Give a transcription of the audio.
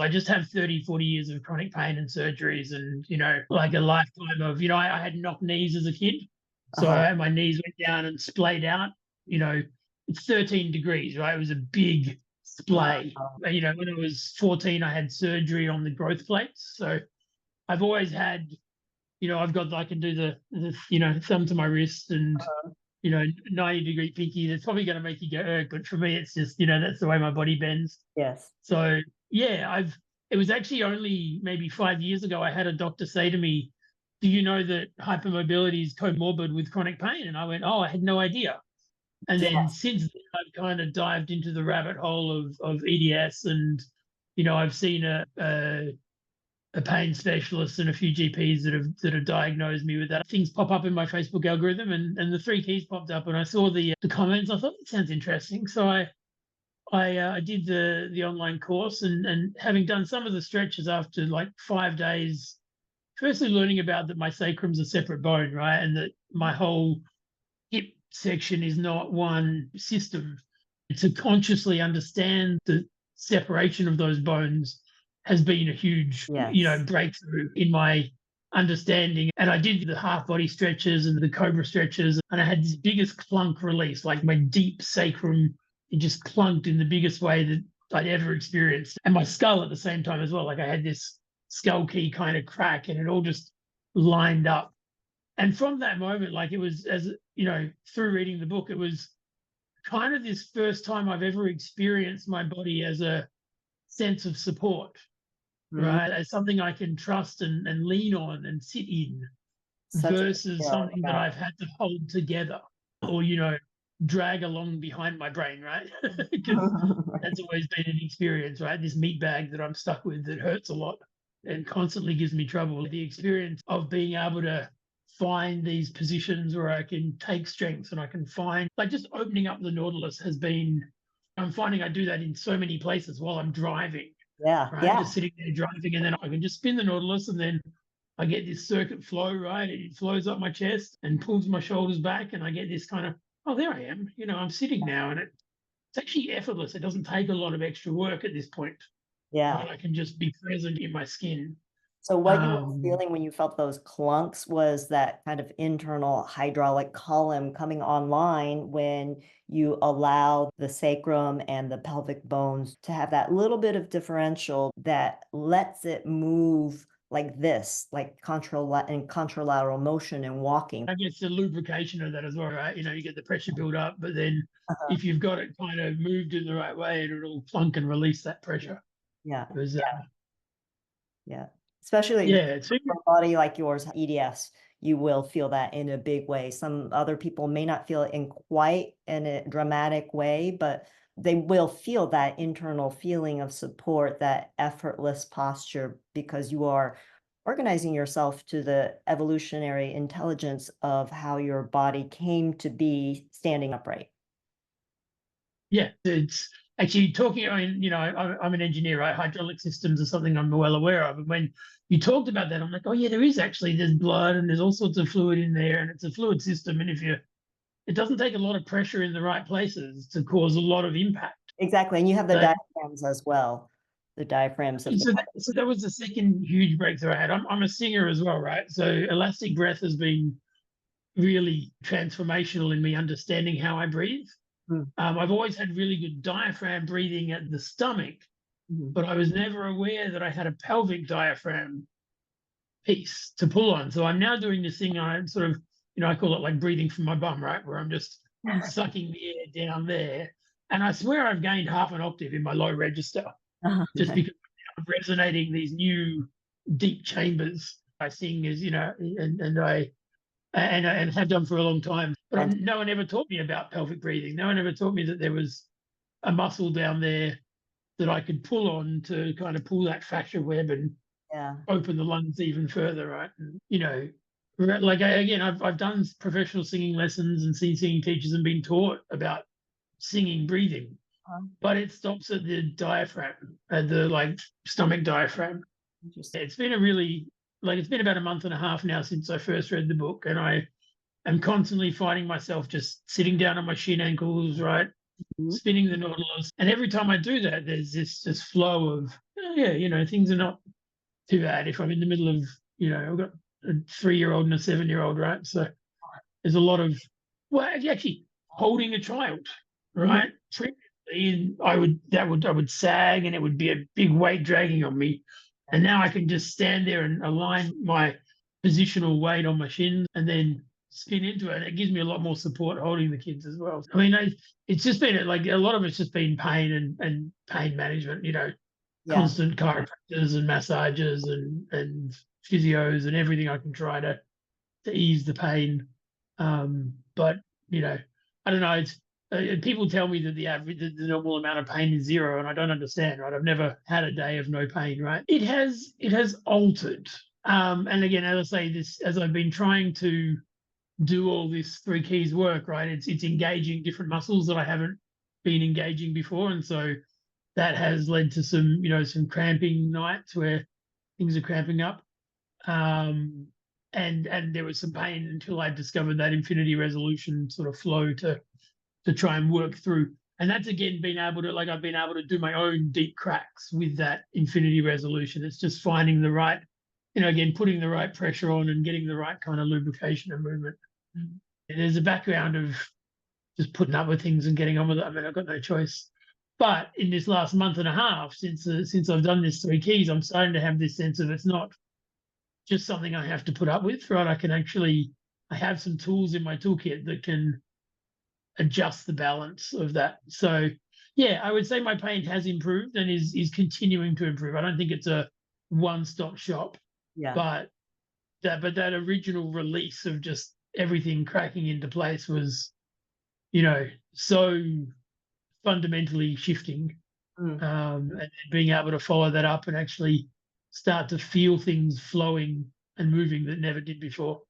I just have 30, 40 years of chronic pain and surgeries and, like a lifetime of, I had knock knees as a kid. So Uh-huh. my knees went down and splayed out, you know, it's 13 degrees, right? It was a big splay. Wow. When I was 14, I had surgery on the growth plates. So I've always had, I can do the thumb to my wrist and, 90-degree pinky. That's probably going to make you go, but for me, it's just, that's the way my body bends. Yes. So yeah, it was actually only maybe 5 years ago I had a doctor say to me, "Do you know that hypermobility is comorbid with chronic pain?" And I went, "Oh, I had no idea." And then Yes. since then, I've kind of dived into the rabbit hole of EDS, and I've seen a pain specialist and a few GPs that have diagnosed me with that. Things pop up in my Facebook algorithm, and the three keys popped up, and I saw the comments. I thought that sounds interesting, so I did the online course, and having done some of the stretches after like 5 days, firstly learning about that my sacrum's a separate bone, right, and that my whole hip section is not one system. To consciously understand the separation of those bones has been a huge, Yes. breakthrough in my understanding. And I did the half body stretches and the cobra stretches, and I had this biggest clunk release, like my deep sacrum, it just clunked in the biggest way that I'd ever experienced. And my skull at the same time as well. Like I had this skull key kind of crack, and it all just lined up. And from that moment, like it was, as through reading the book, it was kind of this first time I've ever experienced my body as a sense of support, Mm, right? As something I can trust and lean on and sit in, such a versus skill. something that Yeah. I've had to hold together or, drag along behind my brain, right? Because that's always been an experience, right? This meat bag that I'm stuck with that hurts a lot and constantly gives me trouble. The experience of being able to find these positions where I can take strengths and I can find, like, just opening up the Nautilus has been, I'm finding I do that in so many places while I'm driving, Yeah. right? Yeah. Just sitting there driving, and then I can just spin the Nautilus, and then I get this circuit flow, right? It flows up my chest and pulls my shoulders back, and I get this kind of, oh, there I am. I'm sitting now, and it's actually effortless. It doesn't take a lot of extra work at this point, Yeah. right? I can just be present in my skin. So what you were Um, feeling when you felt those clunks was that kind of internal hydraulic column coming online when you allow the sacrum and the pelvic bones to have that little bit of differential that lets it move like this, like in contralateral motion and walking. I guess the lubrication of that as well, right? You get the pressure build up, but then Uh-huh. if you've got it kind of moved in the right way, it'll plunk and release that pressure. Yeah. It was, Yeah. Especially yeah, it's for a body like yours, EDS, you will feel that in a big way. Some other people may not feel it in quite in a dramatic way, but they will feel that internal feeling of support, that effortless posture, because you are organizing yourself to the evolutionary intelligence of how your body came to be standing upright. yeah, it's actually talking. I mean, I'm an engineer, right? Hydraulic systems are something I'm well aware of. And when you talked about that, I'm like, oh yeah, there's blood and there's all sorts of fluid in there, and it's a fluid system. And it doesn't take a lot of pressure in the right places to cause a lot of impact. Exactly. And you have the So, diaphragms as well. The diaphragms of the so that was the second huge breakthrough I had. I'm a singer as well, right? So elastic breath has been really transformational in me understanding how I breathe. Mm, I've always had really good diaphragm breathing at the stomach, mhm. but I was never aware that I had a pelvic diaphragm piece to pull on. So I'm now doing this thing. I sort of, I call it like breathing from my bum, right? Where I'm just sucking the air down there. And I swear I've gained half an octave in my low register just because I'm resonating these new deep chambers. I sing as, and have done for a long time. But And no one ever taught me about pelvic breathing. No one ever taught me that there was a muscle down there that I could pull on to kind of pull that fascia web and yeah. open the lungs even further, right? And, like again, I've done professional singing lessons and seen singing teachers and been taught about singing breathing, but it stops at the diaphragm, at the like stomach diaphragm. Interesting. It's been it's been about a month and a half now since I first read the book, and I am constantly finding myself just sitting down on my shin ankles, right? Mhm. Spinning the Nautilus. And every time I do that, there's this flow of yeah, things are not too bad if I'm in the middle of, I've got a 3-year-old and a 7-year-old, right? So there's a lot of, well, actually holding a child, Mhm. right? Previously, I would sag and it would be a big weight dragging on me. And now I can just stand there and align my positional weight on my shins and then spin into it. It gives me a lot more support holding the kids as well. I mean, it's just been like a lot of it's just been pain and pain management, Yeah. constant chiropractors and massages and physios and everything I can try to ease the pain. But you know, I don't know. It's people tell me that the normal amount of pain is 0, and I don't understand. Right, I've never had a day of no pain. Right, it has altered. And again, as I say, this as I've been trying to do all this 3 keys work. Right, it's engaging different muscles that I haven't been engaging before, and so that has led to some cramping nights where things are cramping up. And there was some pain until I discovered that infinity resolution sort of flow to try and work through. And that's again been able to I've been able to do my own deep cracks with that infinity resolution. It's just finding the right, again, putting the right pressure on and getting the right kind of lubrication and movement. There's a background of just putting up with things and getting on with it. I mean, I've got no choice. But in this last month and a half, since I've done this 3 keys, I'm starting to have this sense of it's not just something I have to put up with, right? I have some tools in my toolkit that can adjust the balance of that. So yeah, I would say my pain has improved and is continuing to improve. I don't think it's a one-stop shop, Yeah. but that original release of just everything cracking into place was, so fundamentally shifting, Mm. and being able to follow that up and actually start to feel things flowing and moving that never did before.